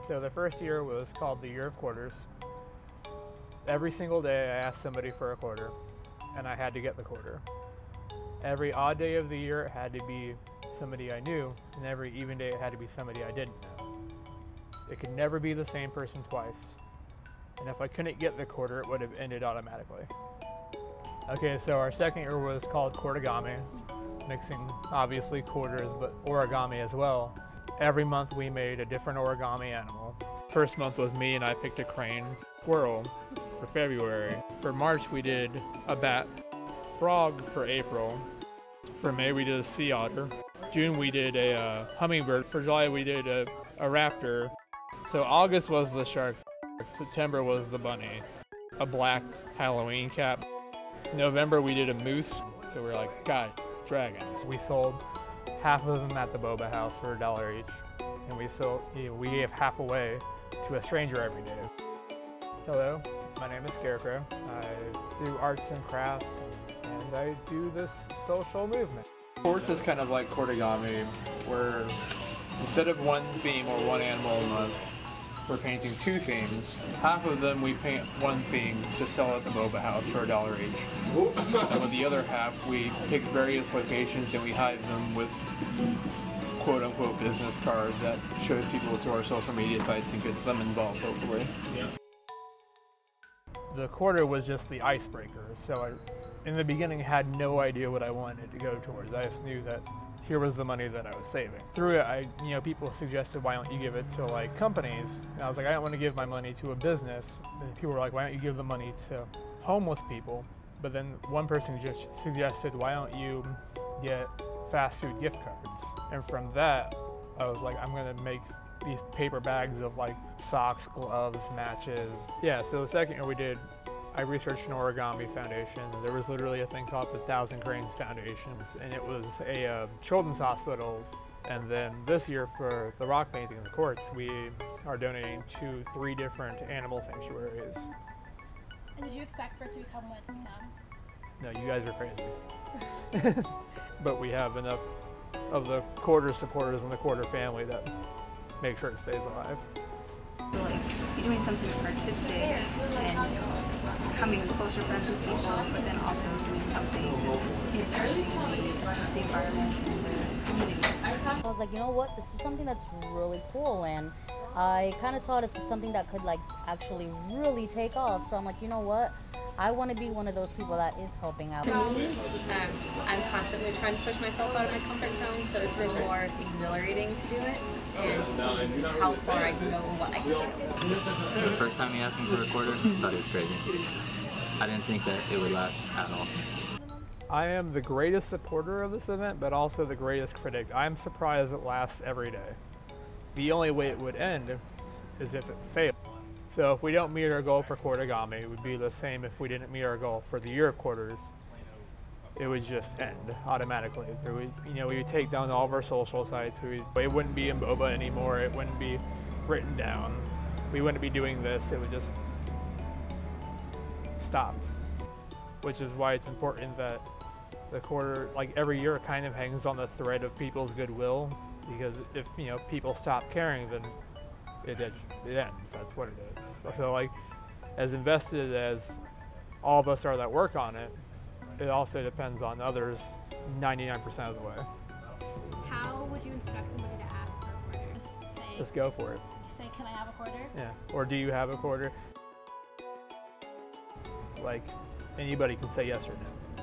So the first year was called the Year of Quarters. Every single day I asked somebody for a quarter, and I had to get the quarter. Every odd day of the year it had to be somebody I knew, and every even day it had to be somebody I didn't know. It could never be the same person twice, and if I couldn't get the quarter, it would have ended automatically. Okay, so our second year was called Quartergami, mixing obviously quarters but origami as well. Every month we made a different origami animal. First month was me and I picked a crane, squirrel for February. For March we did a bat, frog for April. For May we did a sea otter. June we did a hummingbird. For July we did a raptor. So August was the shark. September was the bunny. A black Halloween cap. November we did a moose. So we're like, God, dragons. We sold half of them at the boba house for $1 each. And we gave half away to a stranger every day. Hello, my name is Scarecrow. I do arts and crafts and I do this social movement. Quartz is kind of like Quartergami, where instead of one theme or one animal a month, we're painting 2 themes. Half of them we paint one theme to sell at the boba house for $1 each. And with the other half, we pick various locations and we hide them with quote-unquote business card that shows people to our social media sites and gets them involved, hopefully. Yeah. The quarter was just the icebreaker, so I, in the beginning, had no idea what I wanted to go towards. I just knew that here was the money that I was saving. Through it, people suggested, why don't you give it to like companies? And I was like, I don't want to give my money to a business. And people were like, why don't you give the money to homeless people? But then one person just suggested, why don't you get fast food gift cards? And from that, I was like, I'm gonna make these paper bags of like socks, gloves, matches. Yeah, so the second year I researched an origami foundation. There was literally a thing called the Thousand Cranes Foundation, and it was a children's hospital. And then this year for the rock painting in the courts, we are donating to 3 different animal sanctuaries. And did you expect for it to become what it's become? No, you guys are crazy. But we have enough of the quarter supporters in the quarter family that make sure it stays alive. Like, you're doing something artistic and becoming closer friends with people, but then also doing something that's impacting the environment and the community. I was like, you know what, this is something that's really cool, and I kind of saw it as something that could like actually really take off. So I'm like, you know what, I want to be one of those people that is helping out. To me, I'm constantly trying to push myself out of my comfort zone, so it's been more exhilarating to do it and see how far I can go and what I can do. The first time he asked me to record it, I thought it was crazy. I didn't think that it would last at all. I am the greatest supporter of this event, but also the greatest critic. I'm surprised it lasts every day. The only way it would end is if it failed. So if we don't meet our goal for Quartergami, it would be the same if we didn't meet our goal for the Year of Quarters. It would just end automatically. We would take down all of our social sites. It wouldn't be in boba anymore. It wouldn't be written down. We wouldn't be doing this. It would just stop. Which is why it's important that the quarter, like every year, kind of hangs on the thread of people's goodwill. Because if people stop caring, then it ends. That's what it is. So like, as invested as all of us are that work on it, it also depends on others 99% of the way. How would you instruct somebody to ask for a quarter? Just go for it. Just say, can I have a quarter? Yeah, or do you have a quarter? Like, anybody can say yes or no.